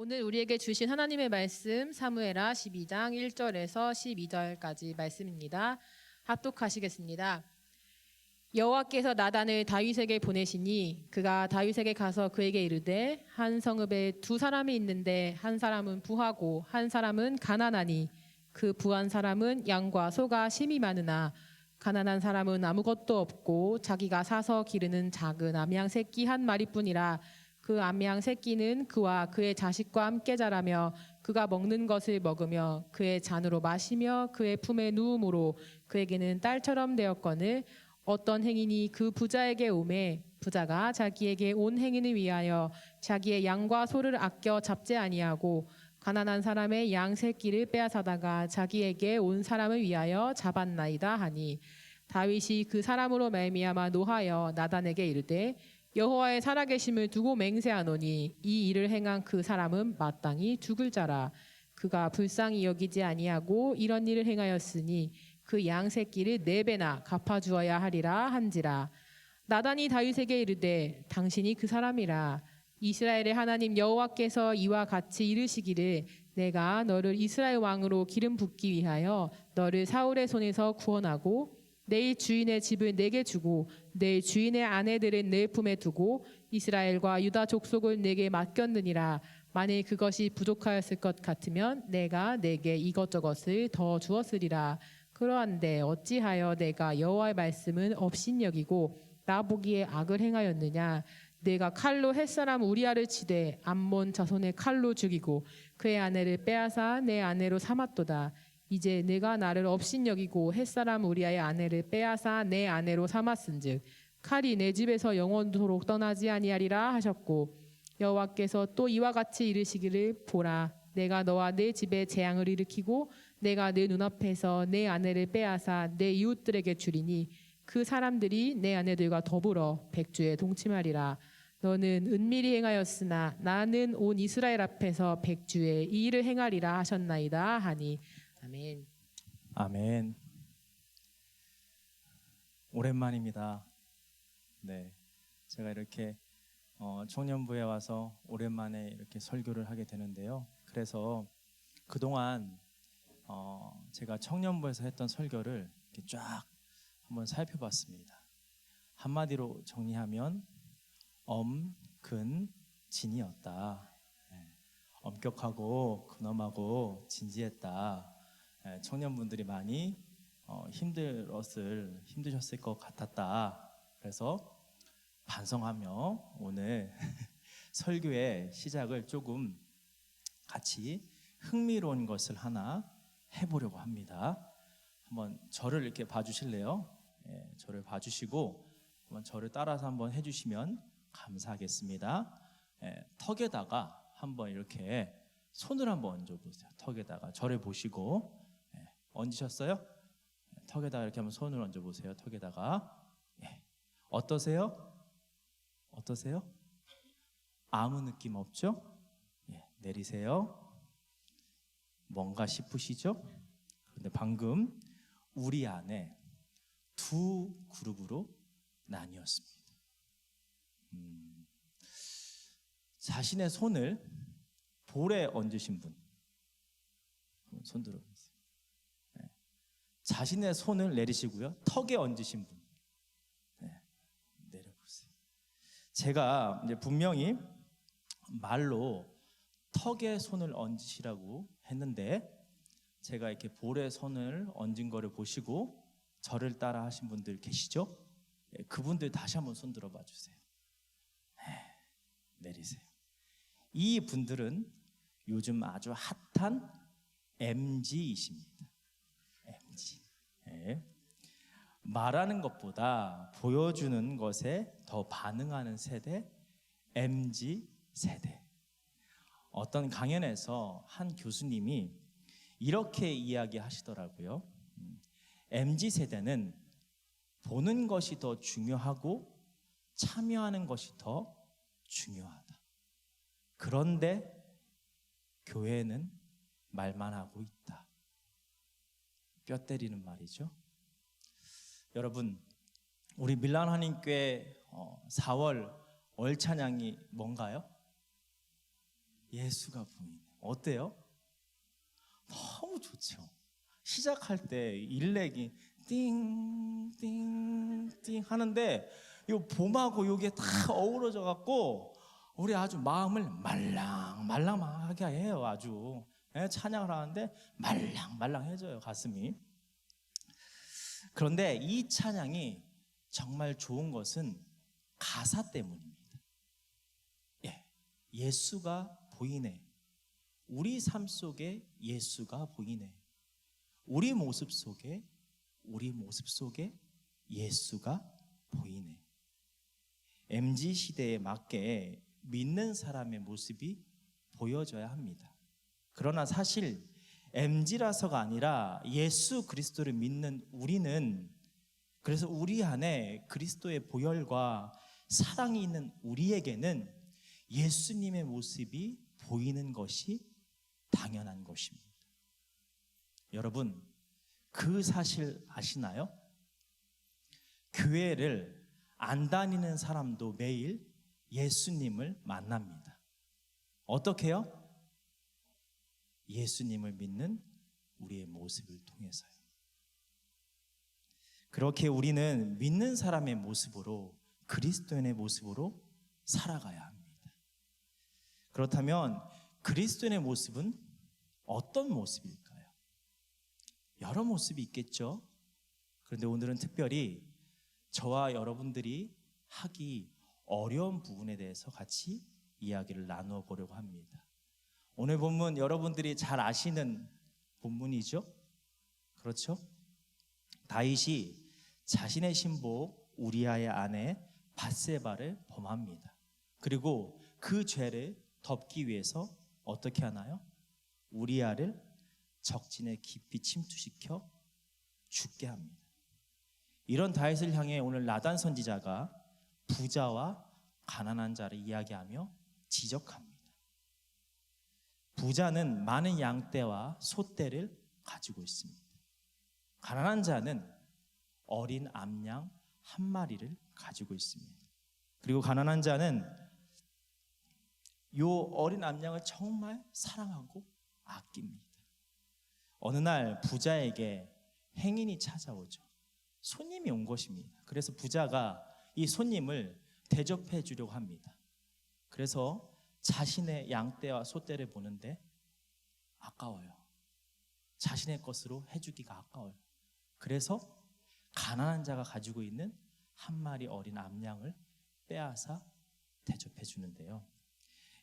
오늘 우리에게 주신 하나님의 말씀 사무엘하 12장 1절에서 12절까지 말씀입니다. 합독하시겠습니다. 여호와께서 나단을 다윗에게 보내시니 그가 다윗에게 가서 그에게 이르되 한 성읍에 두 사람이 있는데 한 사람은 부하고 한 사람은 가난하니 그 부한 사람은 양과 소가 심이 많으나 가난한 사람은 아무것도 없고 자기가 사서 기르는 작은 암양 새끼 한 마리뿐이라. 그 암양 새끼는 그와 그의 자식과 함께 자라며 그가 먹는 것을 먹으며 그의 잔으로 마시며 그의 품에 누움으로 그에게는 딸처럼 되었거늘 어떤 행인이 그 부자에게 오매 부자가 자기에게 온 행인을 위하여 자기의 양과 소를 아껴 잡지 아니하고 가난한 사람의 양 새끼를 빼앗아다가 자기에게 온 사람을 위하여 잡았나이다 하니 다윗이 그 사람으로 말미암아 노하여 나단에게 이르되 여호와의 살아계심을 두고 맹세하노니 이 일을 행한 그 사람은 마땅히 죽을 자라. 그가 불쌍히 여기지 아니하고 이런 일을 행하였으니 그 양 새끼를 4배나 갚아주어야 하리라 한지라. 나단이 다윗에게 이르되 당신이 그 사람이라. 이스라엘의 하나님 여호와께서 이와 같이 이르시기를 내가 너를 이스라엘 왕으로 기름 붓기 위하여 너를 사울의 손에서 구원하고 내 주인의 집을 내게 주고 내 주인의 아내들은 내 품에 두고 이스라엘과 유다 족속을 내게 맡겼느니라. 만일 그것이 부족하였을 것 같으면 내가 내게 이것저것을 더 주었으리라. 그러한데 어찌하여 내가 여호와의 말씀은 업신여기고 나 보기에 악을 행하였느냐. 내가 칼로 햇사람 우리아를 치되 암몬 자손의 칼로 죽이고 그의 아내를 빼앗아 내 아내로 삼았도다. 이제 내가 나를 업신여기고 햇사람 우리아의 아내를 빼앗아 내 아내로 삼았은즉 칼이 내 집에서 영원토록 떠나지 아니하리라 하셨고 여호와께서 또 이와 같이 이르시기를 보라 내가 너와 내 집에 재앙을 일으키고 내가 내 눈앞에서 내 아내를 빼앗아 내 이웃들에게 주리니 그 사람들이 내 아내들과 더불어 백주에 동침하리라. 너는 은밀히 행하였으나 나는 온 이스라엘 앞에서 백주에 이 일을 행하리라 하셨나이다 하니 아멘. 아멘. 오랜만입니다. 네, 제가 이렇게 청년부에 와서 오랜만에 이렇게 설교를 하게 되는데요. 그래서 그동안 제가 청년부에서 했던 설교를 이렇게 쫙 한번 살펴봤습니다. 한마디로 정리하면 엄근진이었다. 엄격하고 근엄하고 진지했다. 청년분들이 많이 힘드셨을 것 같았다. 그래서 반성하며 오늘 설교의 시작을 조금 같이 흥미로운 것을 하나 해보려고 합니다. 한번 저를 이렇게 봐주실래요? 저를 봐주시고 한번 저를 따라서 한번 해주시면 감사하겠습니다. 턱에다가 한번 이렇게 손을 한번 얹어보세요. 턱에다가 저를 보시고 얹으셨어요? 턱에다가 이렇게 한번 손을 얹어보세요. 턱에다가 어떠세요? 어떠세요? 아무 느낌 없죠? 내리세요. 뭔가 싶으시죠? 그런데 방금 우리 안에 두 그룹으로 나뉘었습니다. 자신의 손을 볼에 얹으신 분, 손 들어보세요. 자신의 손을 내리시고요. 턱에 얹으신 분, 내려보세요. 제가 이제 분명히 말로 턱에 손을 얹으시라고 했는데 제가 이렇게 볼에 손을 얹은 거를 보시고 저를 따라 하신 분들 계시죠? 그분들 다시 한번 손 들어봐 주세요. 내리세요. 이 분들은 요즘 아주 핫한 MZ이십니다. MZ. 말하는 것보다 보여주는 것에 더 반응하는 세대, MZ 세대. 어떤 강연에서 한 교수님이 이렇게 이야기하시더라고요. MZ 세대는 보는 것이 더 중요하고 참여하는 것이 더 중요하다. 그런데 교회는 말만 하고 있다. 뼈 때리는 말이죠. 여러분, 우리 밀란 한인교회 4월 월 찬양이 뭔가요? 예수가 보이네. 어때요? 너무 좋죠. 시작할 때 일렉이 띵띵띵 하는데 이 봄하고 이게 다 어우러져 갖고 우리 아주 마음을 말랑말랑하게 해요. 아주 찬양을 하는데 말랑말랑해져요, 가슴이. 그런데 이 찬양이 정말 좋은 것은 가사 때문입니다. 예수가 보이네. 우리 삶 속에 예수가 보이네. 우리 모습 속에 예수가 보이네. MZ 시대에 맞게 믿는 사람의 모습이 보여져야 합니다. 그러나 사실 MZ라서가 아니라 예수 그리스도를 믿는 우리는, 그래서 우리 안에 그리스도의 보혈과 사랑이 있는 우리에게는 예수님의 모습이 보이는 것이 당연한 것입니다. 여러분, 그 사실 아시나요? 교회를 안 다니는 사람도 매일 예수님을 만납니다. 어떻게요? 예수님을 믿는 우리의 모습을 통해서요. 그렇게 우리는 믿는 사람의 모습으로, 그리스도인의 모습으로 살아가야 합니다. 그렇다면 그리스도인의 모습은 어떤 모습일까요? 여러 모습이 있겠죠. 그런데 오늘은 특별히 저와 여러분들이 하기 어려운 부분에 대해서 같이 이야기를 나누어 보려고 합니다. 오늘 본문 여러분들이 잘 아시는 본문이죠. 그렇죠? 다윗이 자신의 신부 우리아의 아내 밧세바를 범합니다. 그리고 그 죄를 덮기 위해서 어떻게 하나요? 우리아를 적진에 깊이 침투시켜 죽게 합니다. 이런 다윗을 향해 오늘 나단 선지자가 부자와 가난한 자를 이야기하며 지적합니다. 부자는 많은 양떼와 소떼를 가지고 있습니다. 가난한 자는 어린 암양 한 마리를 가지고 있습니다. 그리고 가난한 자는 요 어린 암양을 정말 사랑하고 아낍니다. 어느 날 부자에게 행인이 찾아오죠. 손님이 온 것입니다. 그래서 부자가 이 손님을 대접해 주려고 합니다. 그래서 자신의 양떼와 소떼를 보는데 아까워요. 자신의 것으로 해주기가 아까워요. 그래서 가난한 자가 가지고 있는 한 마리 어린 암양을 빼앗아 대접해 주는데요.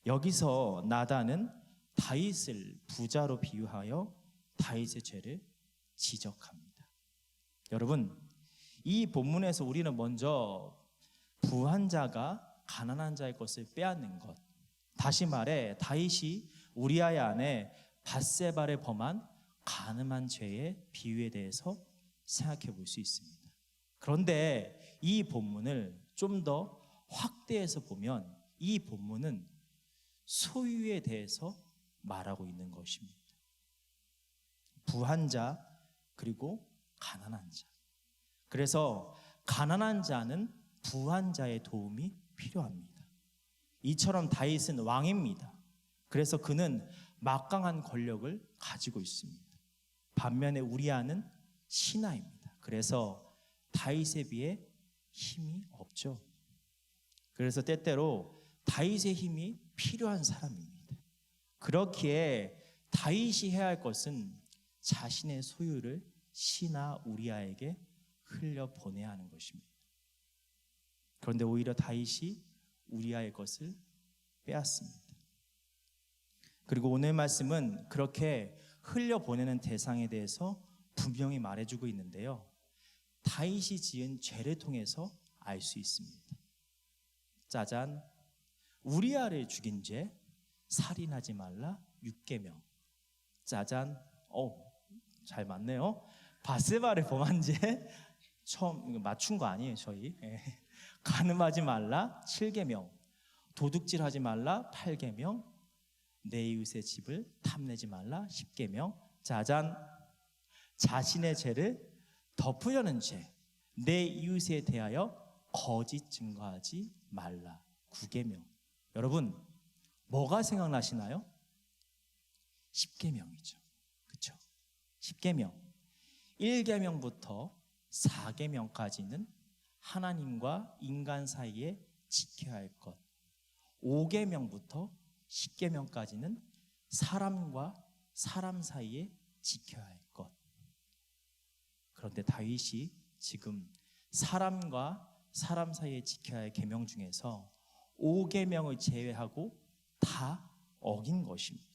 여기서 나단은 다윗을 부자로 비유하여 다윗의 죄를 지적합니다. 여러분, 이 본문에서 우리는 먼저 부한 자가 가난한 자의 것을 빼앗는 것, 다시 말해 다윗이 우리아의 아내 밧세바를 범한 간음한 죄의 비유에 대해서 생각해 볼 수 있습니다. 그런데 이 본문을 좀 더 확대해서 보면 이 본문은 소유에 대해서 말하고 있는 것입니다. 부한 자 그리고 가난한 자. 그래서 가난한 자는 부한 자의 도움이 필요합니다. 이처럼 다윗은 왕입니다. 그래서 그는 막강한 권력을 가지고 있습니다. 반면에 우리아는 신하입니다. 그래서 다윗에 비해 힘이 없죠. 그래서 때때로 다윗의 힘이 필요한 사람입니다. 그렇기에 다윗이 해야 할 것은 자신의 소유를 신하 우리아에게 흘려보내야 하는 것입니다. 그런데 오히려 다윗이 우리아의 것을 빼앗습니다. 그리고 오늘 말씀은 그렇게 흘려보내는 대상에 대해서 분명히 말해주고 있는데요. 다윗이 지은 죄를 통해서 알 수 있습니다. 짜잔, 우리아를 죽인 죄, 살인하지 말라 6계명. 짜잔, 잘 맞네요. 밧세바를 범한 죄, 처음 이거 맞춘 거 아니에요, 저희. 간음하지 말라 7계명, 도둑질하지 말라 8계명, 내 이웃의 집을 탐내지 말라 10계명. 짜잔, 자신의 죄를 덮으려는 죄, 내 이웃에 대하여 거짓 증거하지 말라 9계명. 여러분, 뭐가 생각나시나요? 십계명이죠. 그렇죠? 십계명. 1계명부터 4계명까지는 하나님과 인간 사이에 지켜야 할 것. 5계명부터 10계명까지는 사람과 사람 사이에 지켜야 할 것. 그런데 다윗이 지금 사람과 사람 사이에 지켜야 할 계명 중에서 5계명을 제외하고 다 어긴 것입니다.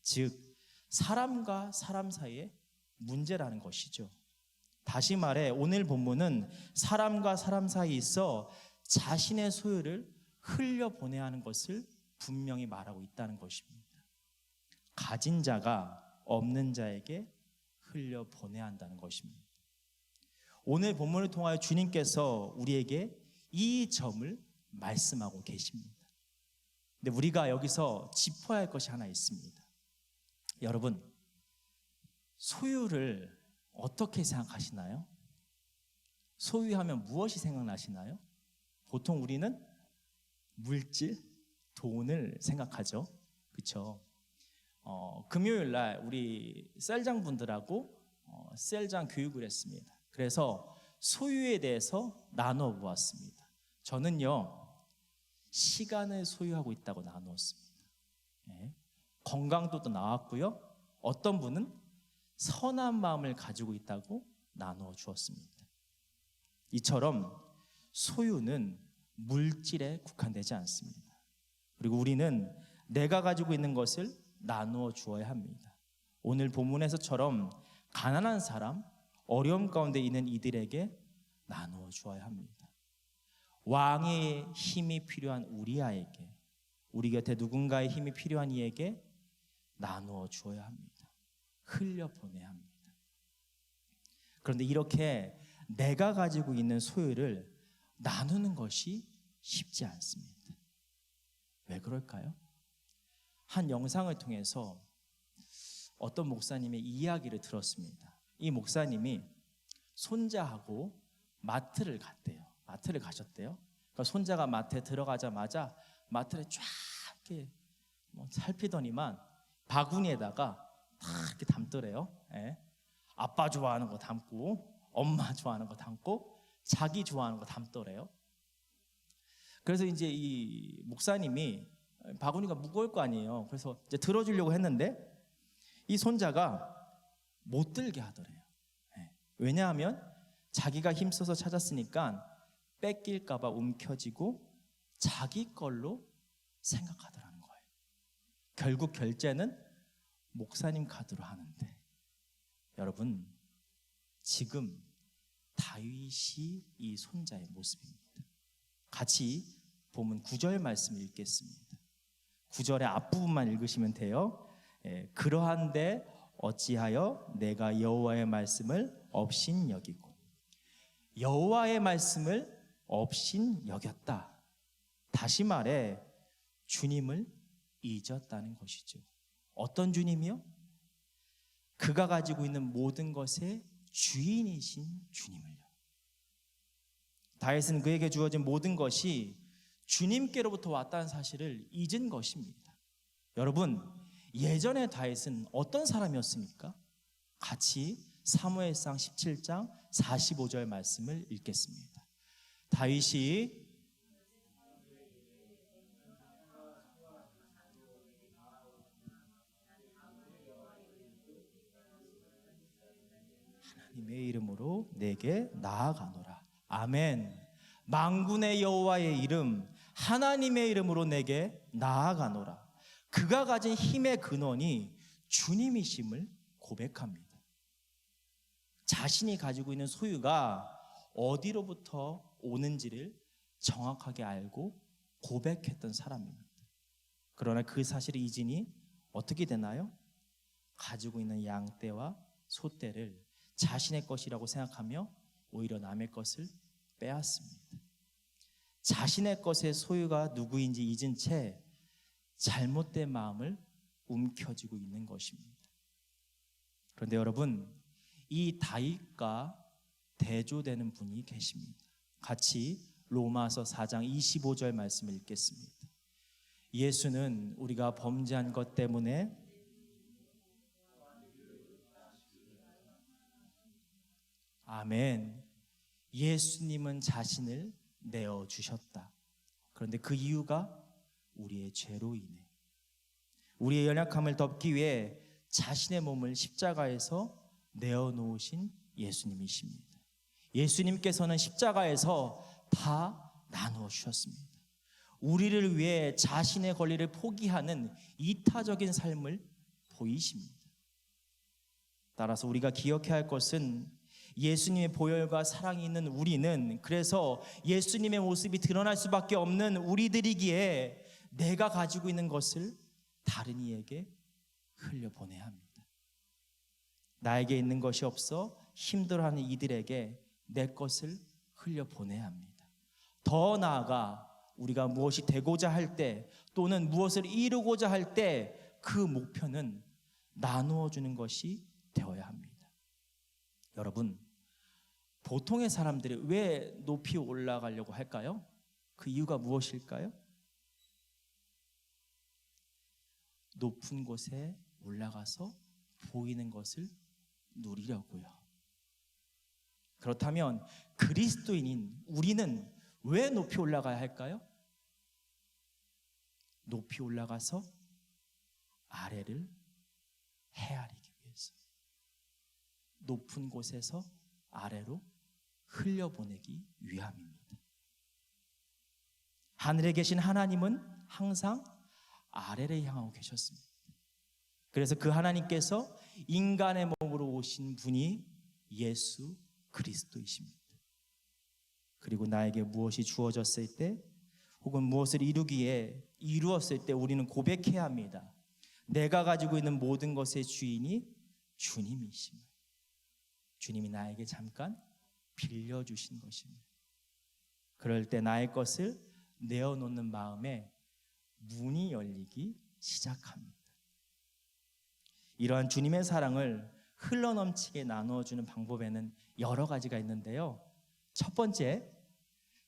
즉 사람과 사람 사이에 문제라는 것이죠. 다시 말해 오늘 본문은 사람과 사람 사이에 있어 자신의 소유를 흘려보내야 하는 것을 분명히 말하고 있다는 것입니다. 가진 자가 없는 자에게 흘려보내야 한다는 것입니다. 오늘 본문을 통하여 주님께서 우리에게 이 점을 말씀하고 계십니다. 근데 우리가 여기서 짚어야 할 것이 하나 있습니다. 여러분, 소유를 어떻게 생각하시나요? 소유하면 무엇이 생각나시나요? 보통 우리는 물질, 돈을 생각하죠. 그렇죠? 금요일 날 우리 셀장분들하고 셀장 교육을 했습니다. 그래서 소유에 대해서 나눠 보았습니다. 저는요, 시간을 소유하고 있다고 나누었습니다. 네. 건강도 나왔고요. 어떤 분은 선한 마음을 가지고 있다고 나누어 주었습니다. 이처럼 소유는 물질에 국한되지 않습니다. 그리고 우리는 내가 가지고 있는 것을 나누어 주어야 합니다. 오늘 본문에서처럼 가난한 사람, 어려움 가운데 있는 이들에게 나누어 주어야 합니다. 왕의 힘이 필요한 우리아에게, 우리 곁에 누군가의 힘이 필요한 이에게 나누어 주어야 합니다. 흘려보내야 합니다. 그런데 이렇게 내가 가지고 있는 소유를 나누는 것이 쉽지 않습니다. 왜 그럴까요? 한 영상을 통해서 어떤 목사님의 이야기를 들었습니다. 이 목사님이 손자하고 마트를 갔대요. 마트를 가셨대요. 그러니까 손자가 마트에 들어가자마자 마트를 쫙 이렇게 살피더니만 바구니에다가 다 이렇게 담더래요. 예. 아빠 좋아하는 거 담고, 엄마 좋아하는 거 담고, 자기 좋아하는 거 담더래요. 그래서 이제 이 목사님이 바구니가 무거울 거 아니에요. 그래서 이제 들어주려고 했는데 이 손자가 못 들게 하더래요. 예. 왜냐하면 자기가 힘써서 찾았으니까 뺏길까봐 움켜쥐고 자기 걸로 생각하더라는 거예요. 결국 결제는 목사님 카드로 하는데, 여러분, 지금 다윗이 이 손자의 모습입니다. 같이 본문 9절 말씀 읽겠습니다. 9절의 앞부분만 읽으시면 돼요. 그러한데 어찌하여 내가 여호와의 말씀을 업신 여기고, 여호와의 말씀을 업신 여겼다. 다시 말해 주님을 잊었다는 것이죠. 어떤 주님이요? 그가 가지고 있는 모든 것의 주인이신 주님을요. 다윗은 그에게 주어진 모든 것이 주님께로부터 왔다는 사실을 잊은 것입니다. 여러분, 예전에 다윗은 어떤 사람이었습니까? 같이 사무엘상 17장 45절 말씀을 읽겠습니다. 다윗이 하나님의 이름으로 내게 나아가노라. 아멘. 만군의 여호와의 이름, 하나님의 이름으로 내게 나아가노라. 그가 가진 힘의 근원이 주님이심을 고백합니다. 자신이 가지고 있는 소유가 어디로부터 오는지를 정확하게 알고 고백했던 사람입니다. 그러나 그 사실을 잊으니 어떻게 되나요? 가지고 있는 양떼와 소떼를 자신의 것이라고 생각하며 오히려 남의 것을 빼앗습니다. 자신의 것의 소유가 누구인지 잊은 채 잘못된 마음을 움켜쥐고 있는 것입니다. 그런데 여러분, 이 다윗과 대조되는 분이 계십니다. 같이 로마서 4장 25절 말씀을 읽겠습니다. 예수는 우리가 범죄한 것 때문에 아멘. 예수님은 자신을 내어 주셨다. 그런데 그 이유가 우리의 죄로 인해 우리의 연약함을 덮기 위해 자신의 몸을 십자가에서 내어 놓으신 예수님이십니다. 예수님께서는 십자가에서 다 나누어 주셨습니다. 우리를 위해 자신의 권리를 포기하는 이타적인 삶을 보이십니다. 따라서 우리가 기억해야 할 것은 예수님의 보혈과 사랑이 있는 우리는, 그래서 예수님의 모습이 드러날 수밖에 없는 우리들이기에 내가 가지고 있는 것을 다른 이에게 흘려보내야 합니다. 나에게 있는 것이 없어 힘들어하는 이들에게 내 것을 흘려보내야 합니다. 더 나아가 우리가 무엇이 되고자 할 때 또는 무엇을 이루고자 할 때 그 목표는 나누어 주는 것이 되어야 합니다. 여러분, 보통의 사람들이 왜 높이 올라가려고 할까요? 그 이유가 무엇일까요? 높은 곳에 올라가서 보이는 것을 누리려고요. 그렇다면 그리스도인인 우리는 왜 높이 올라가야 할까요? 높이 올라가서 아래를 헤아리기 위해서, 높은 곳에서 아래로 흘려보내기 위함입니다. 하늘에 계신 하나님은 항상 아래를 향하고 계셨습니다. 그래서 그 하나님께서 인간의 몸으로 오신 분이 예수 그리스도이십니다. 그리고 나에게 무엇이 주어졌을 때 혹은 무엇을 이루었을 때 우리는 고백해야 합니다. 내가 가지고 있는 모든 것의 주인이 주님이십니다. 주님이 나에게 잠깐 빌려주신 것입니다. 그럴 때 나의 것을 내어놓는 마음에 문이 열리기 시작합니다. 이러한 주님의 사랑을 흘러넘치게 나누어주는 방법에는 여러 가지가 있는데요. 첫 번째,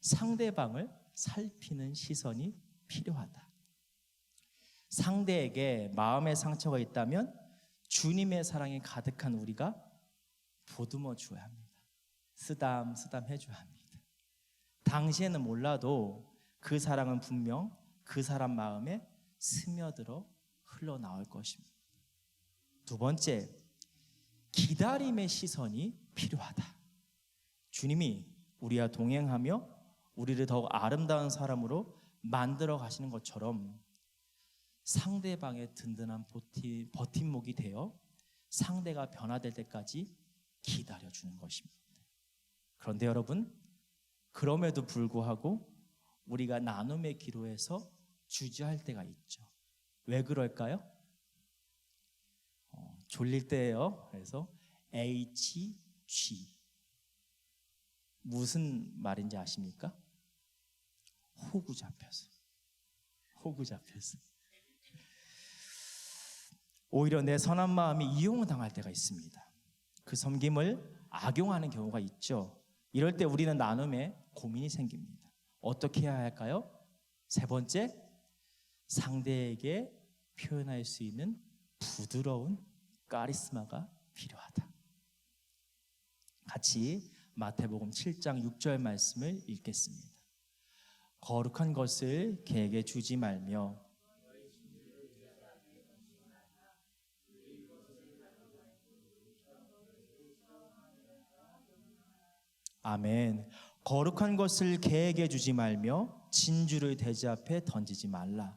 상대방을 살피는 시선이 필요하다. 상대에게 마음의 상처가 있다면 주님의 사랑이 가득한 우리가 보듬어 줘야 합니다. 쓰담쓰담 해줘야 합니다. 당시에는 몰라도 그 사랑은 분명 그 사람 마음에 스며들어 흘러나올 것입니다. 두 번째, 기다림의 시선이 필요하다. 주님이 우리와 동행하며 우리를 더욱 아름다운 사람으로 만들어 가시는 것처럼 상대방의 든든한 버팀목이 되어 상대가 변화될 때까지 기다려주는 것입니다. 그런데 여러분, 그럼에도 불구하고 우리가 나눔의 기로에서 주저할 때가 있죠. 왜 그럴까요? 졸릴 때예요. 그래서 HG 무슨 말인지 아십니까? 호구 잡혀서. 오히려 내 선한 마음이 이용당할 때가 있습니다. 그 섬김을 악용하는 경우가 있죠. 이럴 때 우리는 나눔에 고민이 생깁니다. 어떻게 해야 할까요? 세 번째, 상대에게 표현할 수 있는 부드러운 카리스마가 필요하다. 같이 마태복음 7장 6절 말씀을 읽겠습니다. 거룩한 것을 개에게 주지 말며 아멘. 거룩한 것을 개에게 주지 말며 진주를 돼지 앞에 던지지 말라.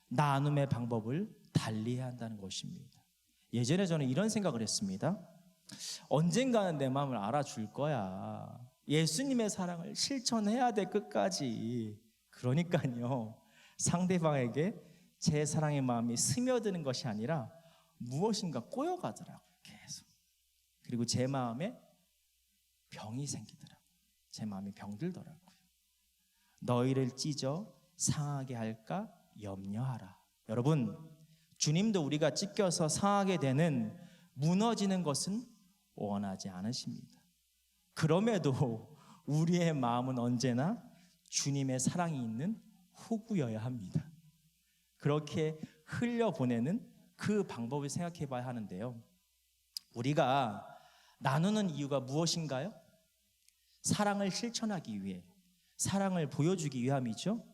나눔의 방법을 달리해야 한다는 것입니다. 예전에 저는 이런 생각을 했습니다. 언젠가는 내 마음을 알아줄 거야. 예수님의 사랑을 실천해야 돼, 끝까지. 그러니까요, 상대방에게 제 사랑의 마음이 스며드는 것이 아니라 무엇인가 꼬여가더라고요, 계속. 그리고 제 마음에 병이 생기더라고요. 제 마음이 병들더라고요. 너희를 찢어 상하게 할까 염려하라. 여러분, 주님도 우리가 찢겨서 상하게 되는, 무너지는 것은 원하지 않으십니다. 그럼에도 우리의 마음은 언제나 주님의 사랑이 있는 호구여야 합니다. 그렇게 흘려보내는 그 방법을 생각해 봐야 하는데요. 우리가 나누는 이유가 무엇인가요? 사랑을 실천하기 위해, 사랑을 보여주기 위함이죠.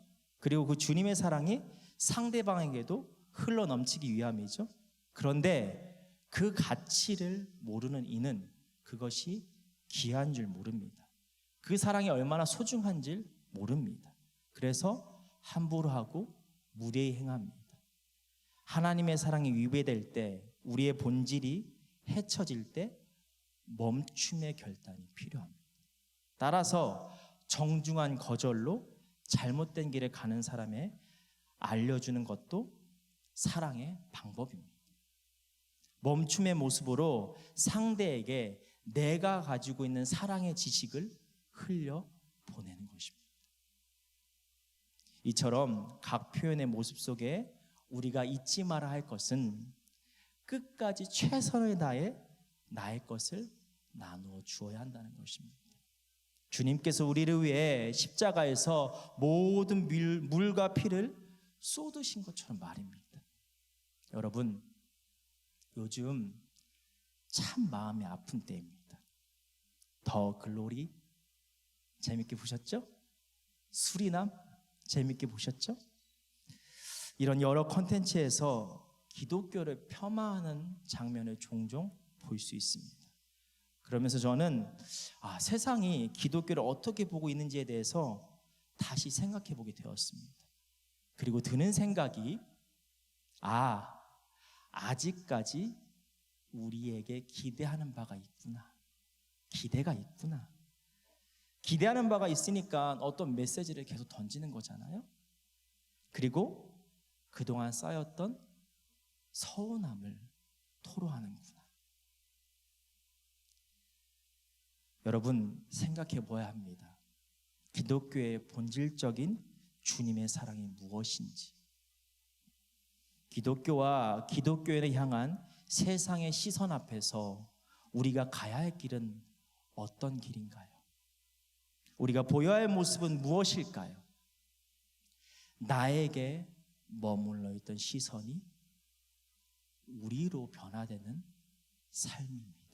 그리고 그 주님의 사랑이 상대방에게도 흘러넘치기 위함이죠. 그런데 그 가치를 모르는 이는 그것이 귀한 줄 모릅니다. 그 사랑이 얼마나 소중한지 모릅니다. 그래서 함부로 하고 무례히 행합니다. 하나님의 사랑이 위배될 때, 우리의 본질이 해쳐질 때 멈춤의 결단이 필요합니다. 따라서 정중한 거절로 잘못된 길에 가는 사람에 알려주는 것도 사랑의 방법입니다. 멈춤의 모습으로 상대에게 내가 가지고 있는 사랑의 지식을 흘려보내는 것입니다. 이처럼 각 표현의 모습 속에 우리가 잊지 말아야 할 것은 끝까지 최선을 다해 나의 것을 나누어 주어야 한다는 것입니다. 주님께서 우리를 위해 십자가에서 모든 물과 피를 쏟으신 것처럼 말입니다. 여러분, 요즘 참 마음이 아픈 때입니다. 더 글로리 재밌게 보셨죠? 수리남 재밌게 보셨죠? 이런 여러 콘텐츠에서 기독교를 폄하하는 장면을 종종 볼 수 있습니다. 그러면서 저는 세상이 기독교를 어떻게 보고 있는지에 대해서 다시 생각해 보게 되었습니다. 그리고 드는 생각이 아직까지 우리에게 기대하는 바가 있구나. 기대가 있구나. 기대하는 바가 있으니까 어떤 메시지를 계속 던지는 거잖아요. 그리고 그동안 쌓였던 서운함을 토로하는구나. 여러분, 생각해 봐야 합니다. 기독교의 본질적인 주님의 사랑이 무엇인지, 기독교와 기독교인을 향한 세상의 시선 앞에서 우리가 가야 할 길은 어떤 길인가요? 우리가 보여야 할 모습은 무엇일까요? 나에게 머물러 있던 시선이 우리로 변화되는 삶입니다.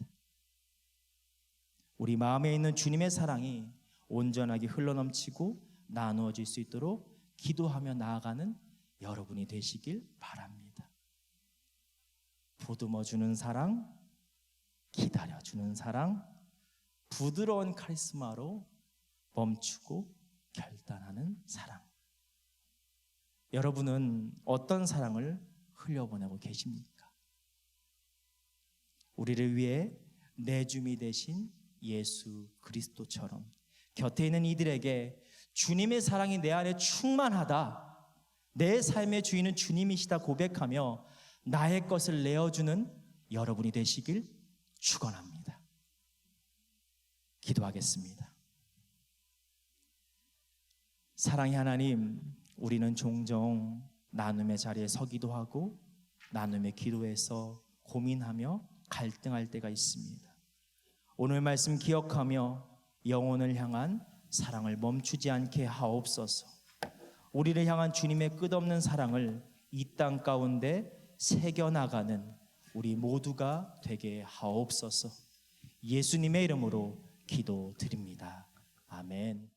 우리 마음에 있는 주님의 사랑이 온전하게 흘러넘치고 나누어질 수 있도록 기도하며 나아가는 여러분이 되시길 바랍니다. 보듬어주는 사랑, 기다려주는 사랑, 부드러운 카리스마로 멈추고 결단하는 사랑. 여러분은 어떤 사랑을 흘려보내고 계십니까? 우리를 위해 내줌이 되신 예수 그리스도처럼 곁에 있는 이들에게 주님의 사랑이 내 안에 충만하다, 내 삶의 주인은 주님이시다 고백하며 나의 것을 내어주는 여러분이 되시길 축원합니다. 기도하겠습니다. 사랑의 하나님, 우리는 종종 나눔의 자리에 서기도 하고 나눔의 기도에서 고민하며 갈등할 때가 있습니다. 오늘 말씀 기억하며 영혼을 향한 사랑을 멈추지 않게 하옵소서. 우리를 향한 주님의 끝없는 사랑을 이 땅 가운데 새겨나가는 우리 모두가 되게 하옵소서. 예수님의 이름으로 기도드립니다. 아멘.